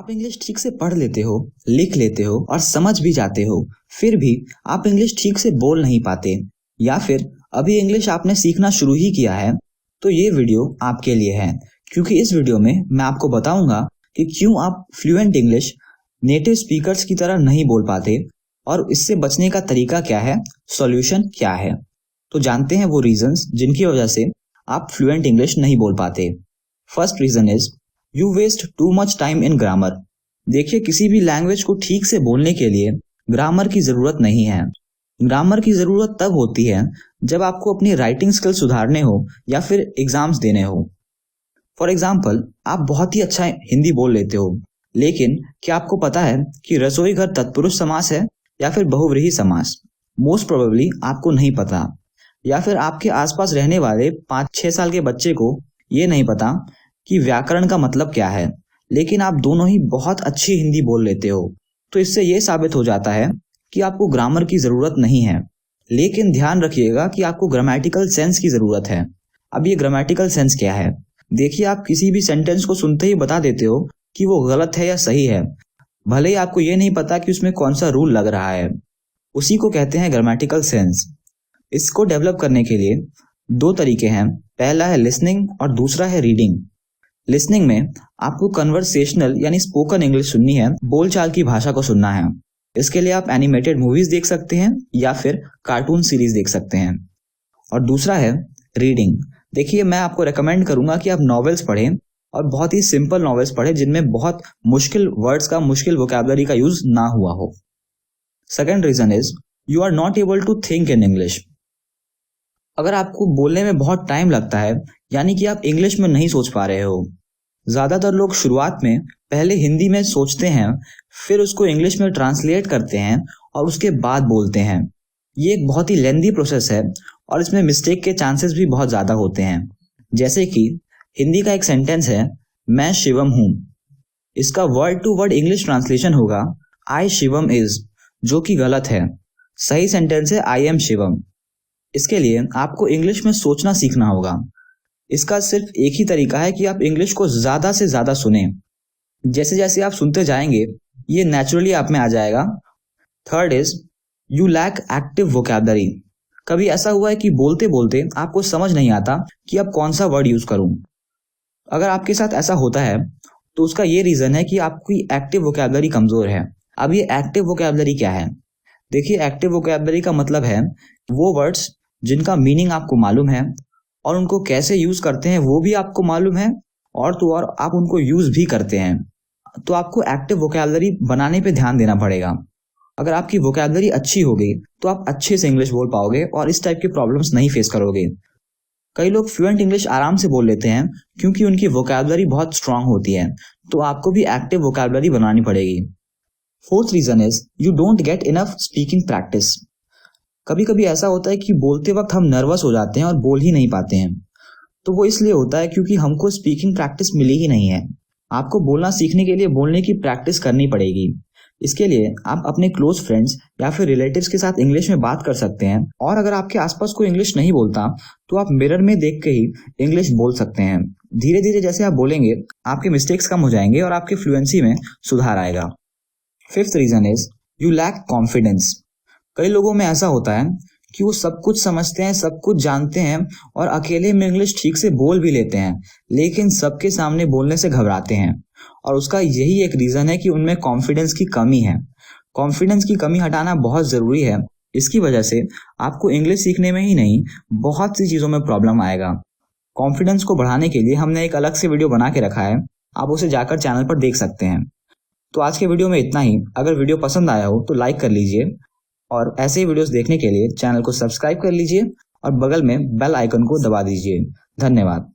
आप इंग्लिश ठीक से पढ़ लेते हो, लिख लेते हो और समझ भी जाते हो, फिर भी आप इंग्लिश ठीक से बोल नहीं पाते, या फिर अभी इंग्लिश आपने सीखना शुरू ही किया है, तो ये वीडियो आपके लिए है। क्योंकि इस वीडियो में मैं आपको बताऊंगा कि क्यों आप फ्लुएंट इंग्लिश नेटिव स्पीकर्स की तरह नहीं बोल पाते और इससे बचने का तरीका क्या है, सॉल्यूशन क्या है। तो जानते हैं वो रीजंस जिनकी वजह से आप फ्लुएंट इंग्लिश नहीं बोल पाते। First reason is you waste too much time in grammar. देखिए, किसी भी लैंग्वेज को ठीक से बोलने के लिए ग्रामर की जरूरत नहीं है। ग्रामर की जरूरत तब होती है जब आपको अपनी राइटिंग स्किल सुधारने हो या फिर एग्जाम्स देने हो। फॉर एग्जाम्पल, आप बहुत ही अच्छा हिंदी बोल लेते हो, लेकिन क्या आपको पता है कि रसोई घर तत्पुरुष समास है या फिर बहुव्रीहि समास? मोस्ट प्रोबेबली आपको नहीं पता। या फिर आपके आसपास रहने वाले 5-6 साल के बच्चे को ये नहीं पता कि व्याकरण का मतलब क्या है, लेकिन आप दोनों ही बहुत अच्छी हिंदी बोल लेते हो। तो इससे ये साबित हो जाता है कि आपको ग्रामर की जरूरत नहीं है। लेकिन ध्यान रखिएगा कि आपको ग्रामेटिकल सेंस की जरूरत है। अब ये ग्रामेटिकल सेंस क्या है? देखिए, आप किसी भी सेंटेंस को सुनते ही बता देते हो कि वो गलत है या सही है, भले ही आपको ये नहीं पता कि उसमें कौन सा रूल लग रहा है। उसी को कहते हैं ग्रामेटिकल सेंस। इसको डेवलप करने के लिए 2 तरीके हैं। पहला है लिसनिंग और दूसरा है रीडिंग। लिसनिंग में आपको कन्वर्सेशनल यानी स्पोकन इंग्लिश सुननी है, बोलचाल की भाषा को सुनना है। इसके लिए आप एनिमेटेड मूवीज देख सकते हैं या फिर कार्टून सीरीज देख सकते हैं। और दूसरा है रीडिंग। देखिए, मैं आपको रेकमेंड करूंगा कि आप नॉवेल्स पढ़ें और बहुत ही सिंपल नॉवेल्स पढ़ें जिनमें बहुत मुश्किल वर्ड्स का, मुश्किल वोकैबुलरी का यूज ना हुआ हो। Second reason is you are not able to think in English. अगर आपको बोलने में बहुत टाइम लगता है, यानी कि आप इंग्लिश में नहीं सोच पा रहे हो। ज्यादातर लोग शुरुआत में पहले हिंदी में सोचते हैं, फिर उसको इंग्लिश में ट्रांसलेट करते हैं और उसके बाद बोलते हैं। ये एक बहुत ही लेंदी प्रोसेस है और इसमें मिस्टेक के चांसेस भी बहुत ज्यादा होते हैं। जैसे कि हिंदी का एक सेंटेंस है, मैं शिवम हूं। इसका word to word English translation होगा आई शिवम इज, जो कि गलत है। सही सेंटेंस है आई एम शिवम। इसके लिए आपको इंग्लिश में सोचना सीखना होगा। इसका सिर्फ एक ही तरीका है कि आप इंग्लिश को ज्यादा से ज्यादा सुने। जैसे जैसे आप सुनते जाएंगे, ये नेचुरली आप में आ जाएगा। Third is you lack active vocabulary. कभी ऐसा हुआ है कि बोलते बोलते आपको समझ नहीं आता कि अब कौन सा वर्ड यूज करूं? अगर आपके साथ ऐसा होता है तो उसका ये रीजन है कि आपकी एक्टिव वोकैबुलरी कमजोर है। अब ये एक्टिव वोकैबुलरी क्या है? देखिए, एक्टिव वोकैबुलरी का मतलब है वो वर्ड्स जिनका मीनिंग आपको मालूम है और उनको कैसे यूज करते हैं वो भी आपको मालूम है, और तो और आप उनको यूज भी करते हैं। तो आपको एक्टिव वोकैबुलरी बनाने पे ध्यान देना पड़ेगा। अगर आपकी वोकैबुलरी अच्छी होगी तो आप अच्छे से इंग्लिश बोल पाओगे और इस टाइप की प्रॉब्लम्स नहीं फेस करोगे। कई लोग फ्लुएंट इंग्लिश आराम से बोल लेते हैं क्योंकि उनकी वोकैबुलरी बहुत स्ट्रांग होती है। तो आपको भी एक्टिव वोकैबुलरी बनानी पड़ेगी। Fourth reason is you don't get enough speaking practice. कभी कभी ऐसा होता है कि बोलते वक्त हम नर्वस हो जाते हैं और बोल ही नहीं पाते हैं। तो वो इसलिए होता है क्योंकि हमको स्पीकिंग प्रैक्टिस मिली ही नहीं है। आपको बोलना सीखने के लिए बोलने की प्रैक्टिस करनी पड़ेगी। इसके लिए आप अपने क्लोज फ्रेंड्स या फिर रिलेटिव्स के साथ इंग्लिश में बात कर सकते हैं, और अगर आपके आसपास कोई इंग्लिश नहीं बोलता तो आप मिरर में देख के ही इंग्लिश बोल सकते हैं। धीरे धीरे जैसे आप बोलेंगे, आपके मिस्टेक्स कम हो जाएंगे और आपकी फ्लुएंसी में सुधार आएगा। Fifth reason is you lack confidence. कई लोगों में ऐसा होता है कि वो सब कुछ समझते हैं, सब कुछ जानते हैं और अकेले में इंग्लिश ठीक से बोल भी लेते हैं, लेकिन सबके सामने बोलने से घबराते हैं। और उसका यही एक रीजन है कि उनमें कॉन्फिडेंस की कमी है। कॉन्फिडेंस की कमी हटाना बहुत जरूरी है। इसकी वजह से आपको इंग्लिश सीखने में ही नहीं, बहुत सी चीजों में प्रॉब्लम आएगा। कॉन्फिडेंस को बढ़ाने के लिए हमने एक अलग से वीडियो बना के रखा है, आप उसे जाकर चैनल पर देख सकते हैं। तो आज के वीडियो में इतना ही। अगर वीडियो पसंद आया हो तो लाइक कर लीजिए, और ऐसे ही वीडियोस देखने के लिए चैनल को सब्सक्राइब कर लीजिए और बगल में बेल आइकन को दबा दीजिए। धन्यवाद।